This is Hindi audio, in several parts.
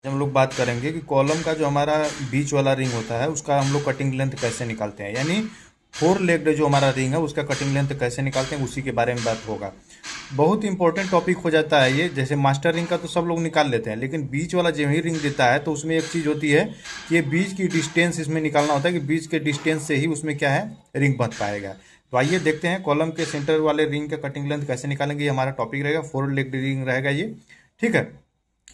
हम लोग बात करेंगे कि कॉलम का जो हमारा बीच वाला रिंग होता है उसका हम लोग कटिंग लेंथ कैसे निकालते हैं, यानी फोर लेग्ड जो हमारा रिंग है उसका कटिंग लेंथ कैसे निकालते हैं, उसी के बारे में बात होगा। बहुत इंपॉर्टेंट टॉपिक हो जाता है ये। जैसे मास्टर रिंग का तो सब लोग निकाल लेते हैं, लेकिन बीच वाला जो ही रिंग देता है तो उसमें एक चीज़ होती है कि ये बीच की डिस्टेंस इसमें निकालना होता है कि बीच के डिस्टेंस से ही उसमें क्या है, रिंग बन पाएगा। तो आइए देखते हैं कॉलम के सेंटर वाले रिंग का कटिंग लेंथ कैसे निकालेंगे। ये हमारा टॉपिक रहेगा, फोर लेग्ड रिंग रहेगा ये। ठीक है,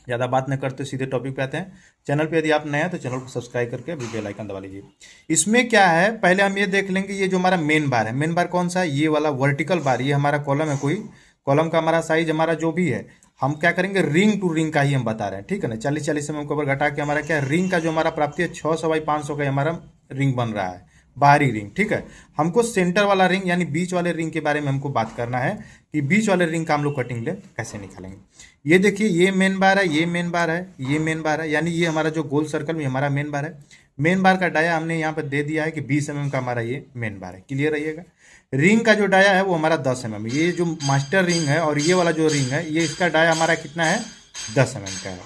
ज़्यादा बात न करते सीधे टॉपिक पे आते हैं। चैनल पे यदि आप नए हैं तो चैनल को सब्सक्राइब करके अभी बेल आइकन दबा लीजिए। इसमें क्या है, पहले हम ये देख लेंगे ये जो हमारा मेन बार है, मेन बार कौन सा है, ये वाला वर्टिकल बार। ये हमारा कॉलम है, कोई कॉलम का हमारा साइज हमारा जो भी है हम क्या करेंगे, रिंग टू रिंग का ही हम बता रहे हैं। ठीक है ना, 40-40 mm के ऊपर घटा के हमारा क्या रिंग का जो हमारा प्राप्ति है 600/500 का हमारा रिंग बन रहा है, बाहरी रिंग। ठीक है, हमको सेंटर वाला रिंग यानी बीच वाले रिंग के बारे में हमको बात करना है कि बीच वाले रिंग का हम लोग कटिंग लेंथ कैसे निकालेंगे। ये देखिए, ये मेन बार है, ये मेन बार है, ये मेन बार है, यानी ये हमारा जो गोल सर्कल में हमारा मेन बार है। मेन बार का डाया हमने यहाँ पर दे दिया है कि 20 mm का हमारा ये मेन बार है। क्लियर रहिएगा। रिंग का जो डाया है वो हमारा 10 mm। ये जो मास्टर रिंग है और ये वाला जो रिंग है, ये इसका डाया हमारा कितना है, 10 mm का है।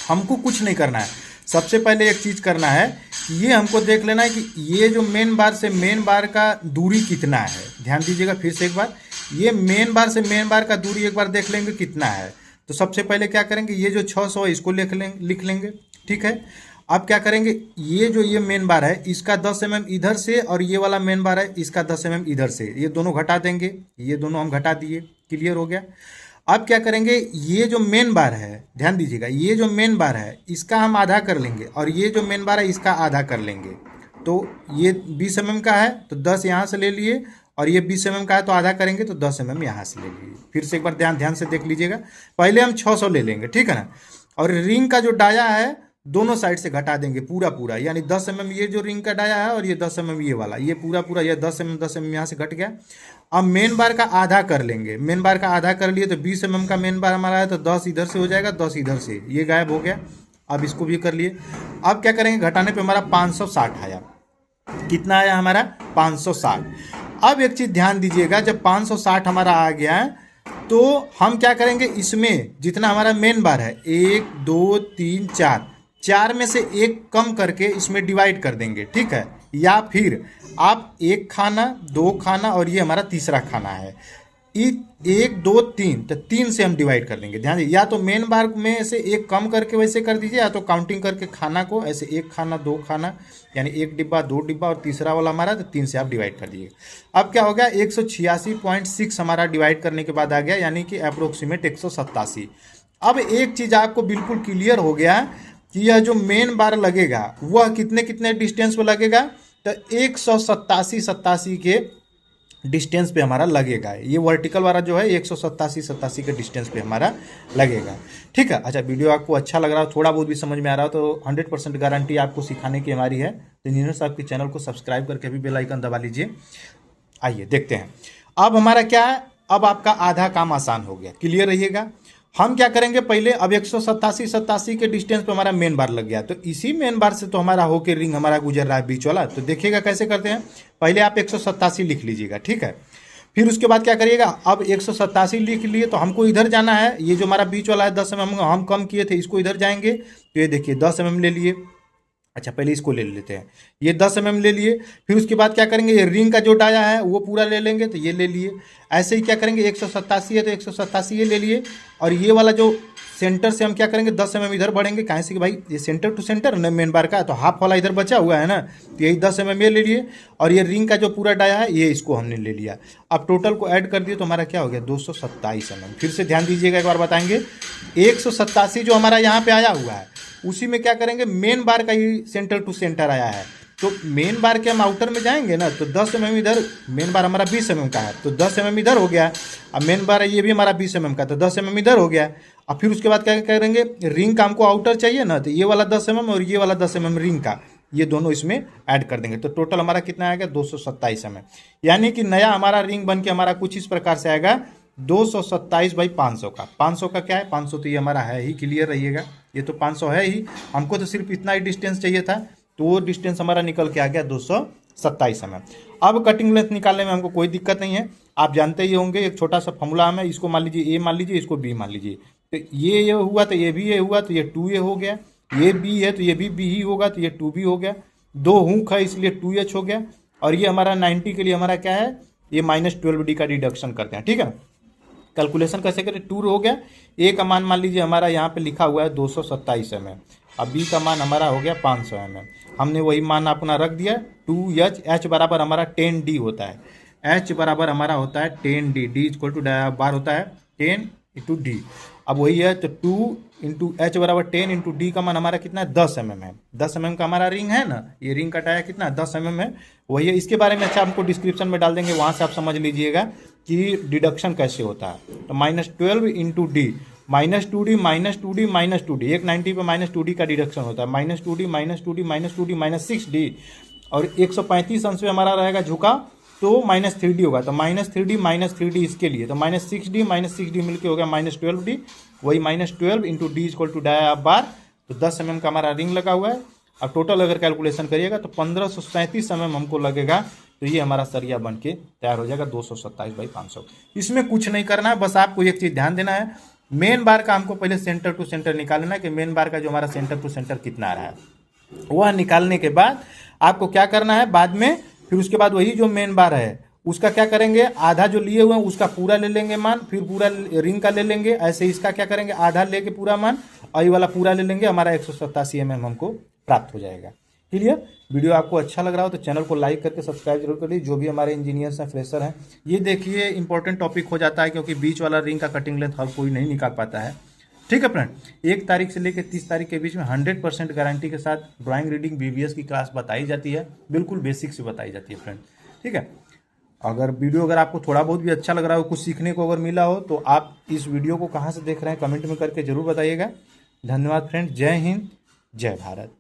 हमको कुछ नहीं करना है, सबसे पहले एक चीज करना है कि ये हमको देख लेना है कि ये जो मेन बार से मेन बार का दूरी कितना है। ध्यान दीजिएगा फिर से एक बार, ये मेन बार से मेन बार का दूरी एक बार देख लेंगे कितना है। तो सबसे पहले क्या करेंगे, ये जो 600 है इसको लिख लेंगे। ठीक है, अब क्या करेंगे, ये जो ये मेन बार है इसका 10 mm इधर से और ये वाला मेन बार है इसका 10 mm इधर से, ये दोनों घटा देंगे। ये दोनों हम घटा दिए, क्लियर हो गया। अब क्या करेंगे, ये जो मेन बार है, ध्यान दीजिएगा, ये जो मेन बार है इसका हम आधा कर लेंगे और ये जो मेन बार है इसका आधा कर लेंगे। तो ये 20 mm का है तो 10 यहाँ से ले लिए, और ये 20 mm का है तो आधा करेंगे तो 10 mm यहाँ से ले लिए। फिर से एक बार ध्यान ध्यान से देख लीजिएगा। पहले हम 600 ले लेंगे, ठीक है ना, और रिंग का जो डाया है दोनों साइड से घटा देंगे पूरा पूरा, यानी 10 mm ये जो रिंग का डाया है और ये 10 mm ये वाला, ये पूरा पूरा, ये 10 mm यहाँ से घट गया। अब मेन बार का आधा कर लेंगे, मेन बार का आधा कर लिए तो 20 mm का मेन बार हमारा है तो 10 इधर से हो जाएगा, 10 इधर से, ये गायब हो गया। अब इसको भी कर लिए। अब क्या करेंगे, घटाने पे हमारा 560 आया। कितना आया हमारा, 560। अब एक चीज ध्यान दीजिएगा, जब 560 हमारा आ गया है तो हम क्या करेंगे, इसमें जितना हमारा मेन बार है 1 2 3 4, चार में से एक कम करके इसमें डिवाइड कर देंगे। ठीक है, या फिर आप एक खाना, दो खाना और ये हमारा तीसरा खाना है, 1 2 3, तो 3 से हम डिवाइड कर देंगे। ध्यान दीजिए, या तो मेन बार में से एक कम करके वैसे कर दीजिए, या तो काउंटिंग करके खाना को ऐसे एक खाना दो खाना, यानी एक डिब्बा दो डिब्बा और तीसरा वाला हमारा तो 3 से आप डिवाइड कर दीजिए। अब क्या हो गया, 186.6 हमारा डिवाइड करने के बाद आ गया, यानी कि अप्रोक्सीमेट 187। अब एक चीज आपको बिल्कुल क्लियर हो गया कि यह जो मेन बार लगेगा वह कितने कितने डिस्टेंस पे लगेगा, तो 187 के डिस्टेंस पे हमारा लगेगा। ये वर्टिकल वाला जो है 187 के डिस्टेंस पे हमारा लगेगा। ठीक है, अच्छा, वीडियो आपको अच्छा लग रहा हो, थोड़ा बहुत भी समझ में आ रहा हो तो 100% गारंटी आपको सिखाने की हमारी है। तो इंजीनियर साहब के चैनल को सब्सक्राइब करके अभी बेल आइकन दबा लीजिए। आइए देखते हैं अब हमारा क्या है। अब आपका आधा काम आसान हो गया, क्लियर रहिएगा। हम क्या करेंगे, पहले अब 187 के डिस्टेंस पे हमारा मेन बार लग गया, तो इसी मेन बार से तो हमारा होके रिंग हमारा गुजर रहा है बीच वाला। तो देखिएगा कैसे करते हैं, पहले आप 187 लिख लीजिएगा। ठीक है, फिर उसके बाद क्या करिएगा, अब 187 लिख लिए तो हमको इधर जाना है, ये जो हमारा बीच वाला है 10 mm हम कम किए थे, इसको इधर जाएंगे तो ये देखिए 10 mm ले लिए। अच्छा, पहले इसको ले लेते हैं, ये 10 mm ले लिए। फिर उसके बाद क्या करेंगे, ये रिंग का जो डाया है वो पूरा ले लेंगे, तो ये ले लिए। ऐसे ही क्या करेंगे, 187 है तो 187 ये ले लिए, और ये वाला जो सेंटर से हम क्या करेंगे 10 mm इधर बढ़ेंगे, कहाँ से कि भाई ये सेंटर टू सेंटर ना मेन बार का, तो हाफ वाला इधर बचा हुआ है ना, तो यही 10 mm ये ले लिए। और ये रिंग का जो पूरा डाया है ये इसको हमने ले लिया। अब टोटल को ऐड कर दिए तो हमारा क्या हो गया, 227 mm। फिर से ध्यान दीजिएगा, एक बार बताएंगे, 187 जो हमारा यहाँ पे आया हुआ है उसी में क्या करेंगे, मेन बार का ही सेंटर टू सेंटर आया है, तो मेन बार के हम आउटर में जाएंगे ना, तो 10 mm इधर, मेन बार हमारा 20 mm का है तो 10 mm इधर हो गया। अब मेन बार है ये भी हमारा 20 mm का, तो 10 mm इधर हो गया। अब फिर उसके बाद क्या करेंगे, रिंग का हमको आउटर चाहिए ना, तो ये वाला 10 mm और ये वाला 10 mm रिंग का, ये दोनों इसमें ऐड कर देंगे, तो टोटल हमारा कितना आएगा, 227 mm। यानी कि नया हमारा रिंग बन के हमारा कुछ इस प्रकार से आएगा, 227/500 का। 500 का क्या है, 500 तो ये हमारा है ही, क्लियर रहिएगा, ये तो 500 है ही। हमको तो सिर्फ इतना ही डिस्टेंस चाहिए था, तो वो डिस्टेंस हमारा निकल के आ गया 227 mm। अब कटिंग लेंथ निकालने में हमको कोई दिक्कत नहीं है, आप जानते ही होंगे, एक छोटा सा फॉर्मूला है, इसको मान लीजिए ए मान लीजिए, इसको बी मान लीजिए। तो ये हुआ तो ये भी ये हुआ, तो ये 2a हो गया। ये b है तो ये भी b ही होगा, तो ये 2b हो गया। दो हुक है इसलिए 2h हो गया। और ये हमारा 90 के लिए हमारा क्या है, ये -12d का डिडक्शन करते हैं, ठीक है। कैलकुलेशन कैसे करें, 2 हो गया। ए का मान मान लीजिए हमारा यहाँ पे लिखा हुआ है 227 mm, अब बी का मान हमारा हो गया 500 mm। हमने वही मान अपना रख दिया 2h। एच बराबर हमारा 10d होता है, एच बराबर हमारा होता है 10d, डी इक्वल टू बार होता है 10 × d। अब वही है तो 2 × h बराबर 10 × d का मान हमारा कितना है 10 mm है। 10 mm का हमारा रिंग है ना, ये रिंग का टाया कितना 10 mm है। वही है, इसके बारे में अच्छा हमको डिस्क्रिप्शन में डाल देंगे, वहाँ से आप समझ लीजिएगा कि डिडक्शन कैसे होता है। तो -12 × d, -2d -2d -2d, एक 90 पे -2d का डिडक्शन होता है, -2d -2d -2d -6d। और 135 अंश पे हमारा रहेगा झुका तो -3d होगा, तो -3d -3d इसके लिए, तो -6d -6d मिलके हो गया -12d। वही -12 × d इक्वल टू बार, तो 10 mm का हमारा रिंग लगा हुआ है। अब टोटल अगर कैलकुलेशन करिएगा तो 1537 mm हमको लगेगा, तो ये हमारा सरिया बन के तैयार हो जाएगा 227/500। इसमें कुछ नहीं करना है, बस आपको एक चीज़ ध्यान देना है, मेन बार का हमको पहले सेंटर टू सेंटर निकालना है कि मेन बार का जो हमारा सेंटर टू सेंटर कितना आ रहा है। वह निकालने के बाद आपको क्या करना है बाद में, फिर उसके बाद वही जो मेन बार है उसका क्या करेंगे, आधा जो लिए हुए हैं उसका पूरा ले लेंगे मान, फिर पूरा रिंग का ले लेंगे। ऐसे इसका क्या करेंगे, आधा लेके पूरा मान, और ये वाला पूरा ले लेंगे, हमारा 187 mm हमको प्राप्त हो जाएगा। क्लियर। वीडियो आपको अच्छा लग रहा हो तो चैनल को लाइक करके सब्सक्राइब जरूर करिए। जो भी हमारे इंजीनियर्स हैं, फ्रेशर हैं, ये देखिए इंपॉर्टेंट टॉपिक हो जाता है, क्योंकि बीच वाला रिंग का कटिंग लेंथ हर कोई नहीं निकाल पाता है। ठीक है फ्रेंड, 1 तारीख से लेकर 30 तारीख के बीच में 100% गारंटी के साथ ड्राइंग रीडिंग बीबीएस की क्लास बताई जाती है, बिल्कुल बेसिक से बताई जाती है फ्रेंड। ठीक है, अगर आपको थोड़ा बहुत भी अच्छा लग रहा हो, कुछ सीखने को अगर मिला हो, तो आप इस वीडियो को कहाँ से देख रहे हैं कमेंट में करके जरूर बताइएगा। धन्यवाद फ्रेंड, जय हिंद, जय भारत।